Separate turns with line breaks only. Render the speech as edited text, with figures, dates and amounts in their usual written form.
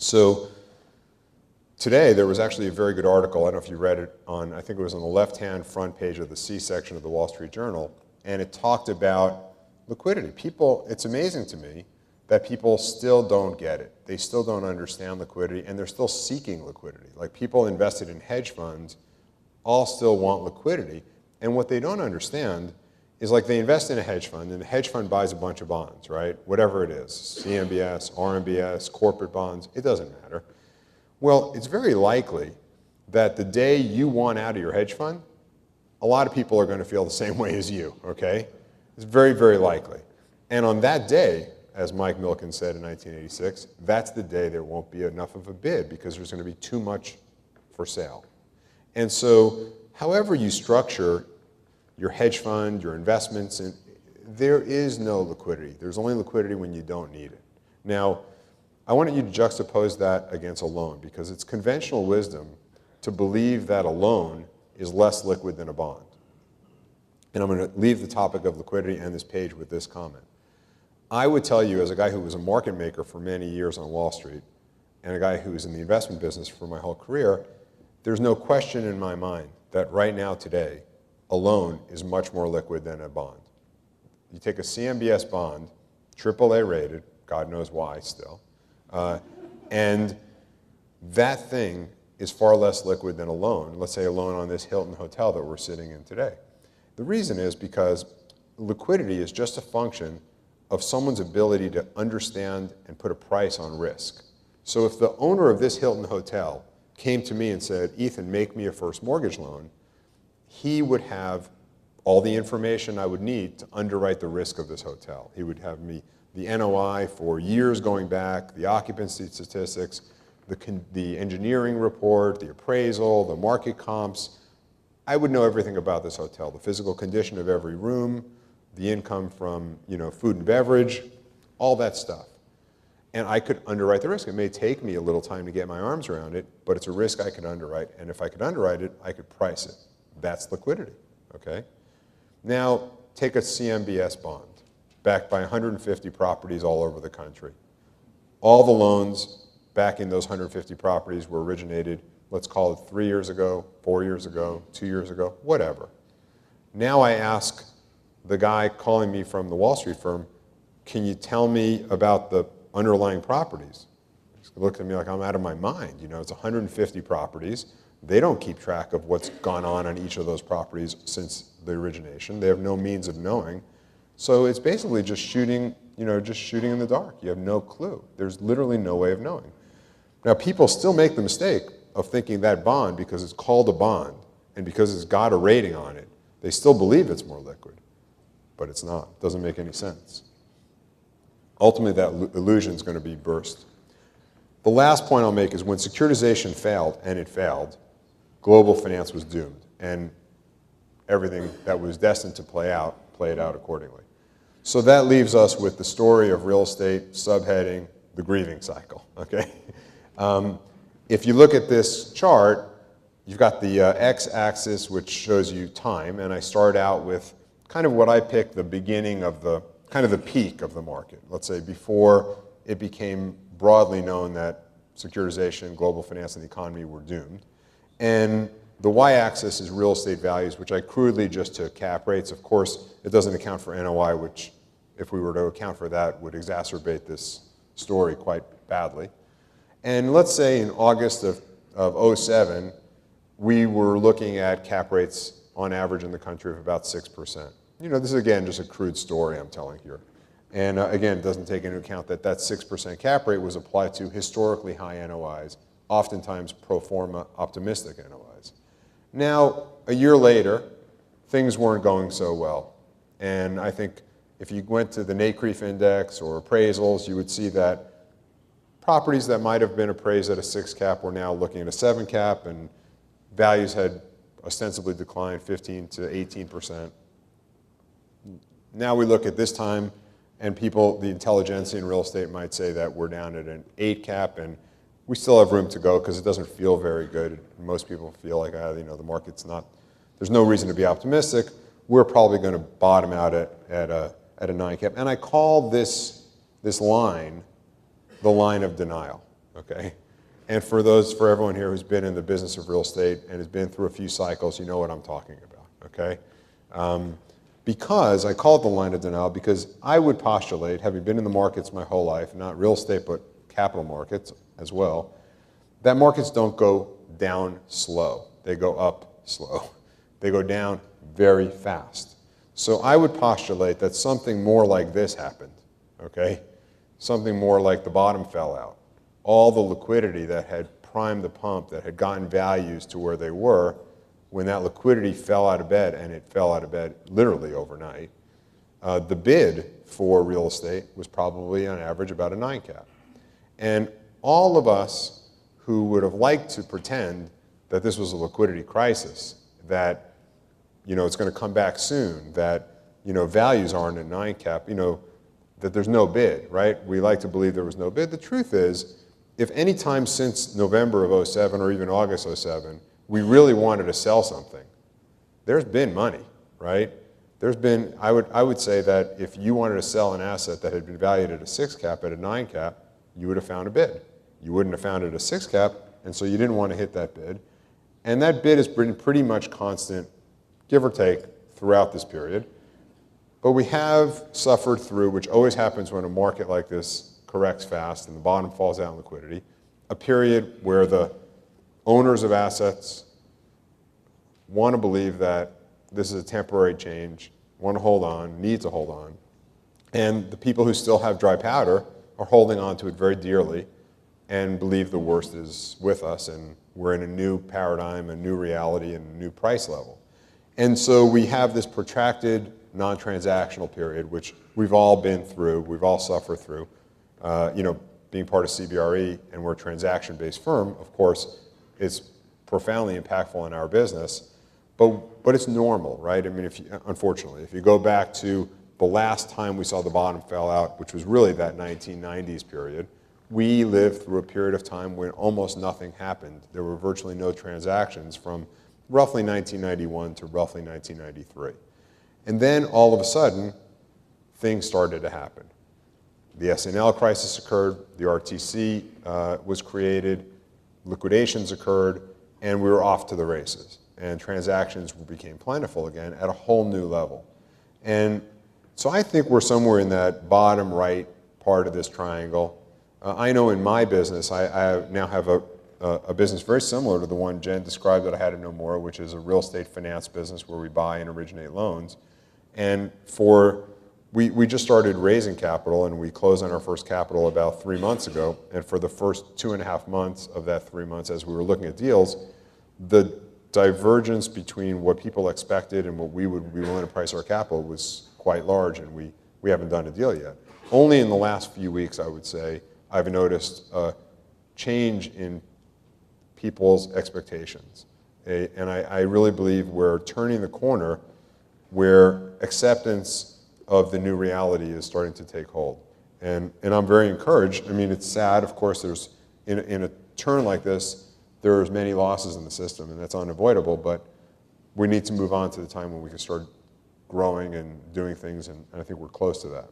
So today there was actually a very good article, I don't know if you read it on, I think it was on the left-hand front page of the C section of the Wall Street Journal, and it talked about liquidity. People, it's amazing to me that people still don't get it. They still don't understand liquidity, and they're still seeking liquidity. Like people invested in hedge funds all still want liquidity, and what they don't understand is like they invest in a hedge fund, and the hedge fund buys a bunch of bonds, right? Whatever it is, CMBS, RMBS, corporate bonds, it doesn't matter. Well, it's very likely that the day you want out of your hedge fund, a lot of people are going to feel the same way as you, okay? It's very, very likely. And on that day, as Mike Milken said in 1986, that's the day there won't be enough of a bid because there's going to be too much for sale. And so however you structure your hedge fund, your investments, there is no liquidity. There's only liquidity when you don't need it. Now, I want you to juxtapose that against a loan because it's conventional wisdom to believe that a loan is less liquid than a bond. And I'm going to leave the topic of liquidity and this page with this comment. I would tell you, as a guy who was a market maker for many years on Wall Street and a guy who was in the investment business for my whole career, there's no question in my mind that right now today, a loan is much more liquid than a bond. You take a CMBS bond, AAA rated, God knows why still, and that thing is far less liquid than a loan, let's say a loan on this Hilton hotel that we're sitting in today. The reason is because liquidity is just a function of someone's ability to understand and put a price on risk. So if the owner of this Hilton hotel came to me and said, Ethan, make me a first mortgage loan, he would have all the information I would need to underwrite the risk of this hotel. He would have me the NOI for years going back, the occupancy statistics, the engineering report, the appraisal, the market comps. I would know everything about this hotel, the physical condition of every room, the income from food and beverage, all that stuff. And I could underwrite the risk. It may take me a little time to get my arms around it, but it's a risk I could underwrite. And if I could underwrite it, I could price it. That's liquidity, okay? Now, take a CMBS bond, backed by 150 properties all over the country. All the loans backing those 150 properties were originated, let's call it 3 years ago, 4 years ago, 2 years ago, whatever. Now I ask the guy calling me from the Wall Street firm, can you tell me about the underlying properties? He's looking at me like I'm out of my mind. It's 150 properties. They don't keep track of what's gone on each of those properties since the origination. They have no means of knowing. So it's basically just shooting, just shooting in the dark. You have no clue. There's literally no way of knowing. Now, people still make the mistake of thinking that bond, because it's called a bond and because it's got a rating on it, they still believe it's more liquid. But it's not. It doesn't make any sense. Ultimately, that illusion is going to be burst. The last point I'll make is when securitization failed, and it failed, global finance was doomed. And everything that was destined to play out, played out accordingly. So that leaves us with the story of real estate, subheading, the grieving cycle, okay? If you look at this chart, you've got the x-axis, which shows you time, and I start out with kind of what I pick the beginning of the, kind of the peak of the market. Let's say before it became broadly known that securitization, global finance, and the economy were doomed. And the y-axis is real estate values, which I crudely just took cap rates. Of course, it doesn't account for NOI, which if we were to account for that would exacerbate this story quite badly. And let's say in August of 07, we were looking at cap rates on average in the country of about 6%. This is again just a crude story I'm telling here. And again, it doesn't take into account that that 6% cap rate was applied to historically high NOIs, oftentimes pro forma optimistic NOIs. Now, a year later, things weren't going so well. And I think if you went to the NCREIF index or appraisals, you would see that properties that might have been appraised at a 6 cap were now looking at a 7 cap, and values had ostensibly declined 15 to 18%. Now we look at this time, and people, the intelligentsia in real estate might say that we're down at an 8 cap, and we still have room to go because it doesn't feel very good. Most people feel like, the market's not, there's no reason to be optimistic. We're probably going to bottom out at a 9 cap. And I call this line the line of denial. okay? And for everyone here who's been in the business of real estate and has been through a few cycles, you know what I'm talking about, okay? Because I call it the line of denial because I would postulate, having been in the markets my whole life, not real estate but capital markets as well, that markets don't go down slow. They go up slow. They go down very fast. So I would postulate that something more like this happened, okay? Something more like the bottom fell out. All the liquidity that had primed the pump, that had gotten values to where they were, when that liquidity fell out of bed, and it fell out of bed literally overnight, the bid for real estate was probably on average about a 9 cap. And all of us who would have liked to pretend that this was a liquidity crisis, that it's going to come back soon, that values aren't a 9 cap, that there's no bid, right? We like to believe there was no bid. The truth is, if any time since November of 07 or even August 07, we really wanted to sell something, there's been money, right? There's been, I would say that if you wanted to sell an asset that had been valued at a 6 cap, at a 9 cap, you would have found a bid. You wouldn't have found it at a 6 cap, and so you didn't want to hit that bid. And that bid has been pretty much constant, give or take, throughout this period. But we have suffered through, which always happens when a market like this corrects fast and the bottom falls out in liquidity, a period where the owners of assets want to believe that this is a temporary change, want to hold on, need to hold on. And the people who still have dry powder are holding on to it very dearly and believe the worst is with us and we're in a new paradigm, a new reality, and a new price level. And so we have this protracted non-transactional period, which we've all been through, we've all suffered through. Being part of CBRE, and we're a transaction-based firm, of course, it's profoundly impactful on our business, but it's normal, right? I mean, unfortunately, if you go back to the last time we saw the bottom fell out, which was really that 1990s period, we lived through a period of time when almost nothing happened. There were virtually no transactions from roughly 1991 to roughly 1993. And then all of a sudden, things started to happen. The S&L crisis occurred, the RTC was created, liquidations occurred, and we were off to the races. And transactions became plentiful again at a whole new level. And so I think we're somewhere in that bottom right part of this triangle. I know in my business, I now have a business very similar to the one Jen described that I had at Nomura, which is a real estate finance business where we buy and originate loans. And we just started raising capital, and we closed on our first capital about 3 months ago. And for the first 2.5 months of that 3 months, as we were looking at deals, the divergence between what people expected and what we would be willing to price our capital was quite large, and we haven't done a deal yet. Only in the last few weeks, I would say, I've noticed a change in people's expectations. And I really believe we're turning the corner where acceptance of the new reality is starting to take hold. And I'm very encouraged. I mean, it's sad, of course, there's in a turn like this, there's many losses in the system, and that's unavoidable, but we need to move on to the time when we can start growing and doing things, and I think we're close to that.